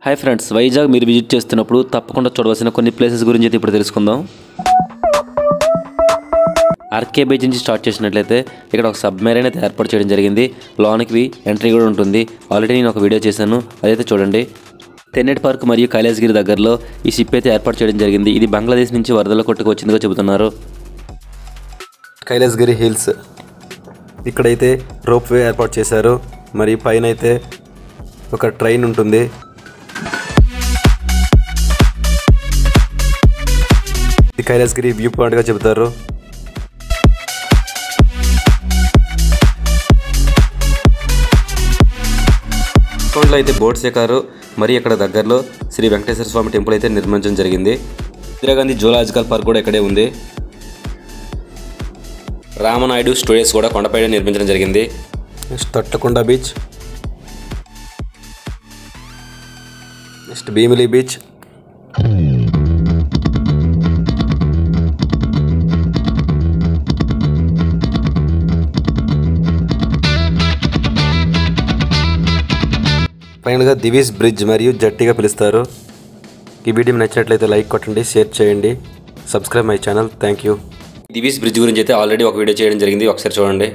Hi friends, Vizag మీరు visit చేస్తున్నప్పుడు తప్పకుండా చూడవలసిన కొన్ని ప్లేసెస్ గురించి అయితే ఇప్పుడు తెలుసుకుందాం. ఆర్కే బీచ్ నుంచి స్టార్ట్ చేసినట్లయితే ఇక్కడ ఒక సబ్మెరైన్ అయితే ఏర్పాటు చేయడం జరిగింది. లోనికి ఎంట్రీ కూడా ఉంటుంది. ఆల్రెడీ నేను ఒక వీడియో చేశాను, అదైతే చూడండి. తెన్నెట్ పార్క్ మరియు కైలాసగిరి దగ్గరలో ఈ షిప్ అయితే ఏర్పాటు చేయడం జరిగింది. ఇది బంగ్లాదేశ్ నుంచి వరదల కొట్టుకు వచ్చిందిగా చెబుతున్నారు. కైలాసగిరి హిల్స్ ఇక్కడైతే రోప్ వే ఏర్పాటు చేశారు. మరి పైన అయితే ఒక ట్రైన్ ఉంటుంది. ఇది కైలాసగిరి వ్యూ పాయింట్గా చెబుతారు. అకౌంట్లో అయితే బోట్స్ ఎక్కారు. మరి ఇక్కడ దగ్గరలో శ్రీ వెంకటేశ్వర స్వామి టెంపుల్ అయితే నిర్మించడం జరిగింది. ఇందిరాగాంధీ జూలాజికల్ పార్క్ కూడా ఇక్కడే ఉంది. రామనాయుడు స్టూడియోస్ కూడా కొండపైన నిర్మించడం జరిగింది. Next Thotlakonda beach, next Bheemili beach, ఫైనల్గా దివీస్ బ్రిడ్జ్ మరియు జట్టిగా పిలుస్తారు. ఈ వీడియో నచ్చినట్లయితే లైక్ కొట్టండి, షేర్ చేయండి, subscribe my channel. Thank you. Divis bridge గురించి అయితే ఆల్రెడీ ఒక వీడియో చేయడం జరిగింది, ఒకసారి చూడండి.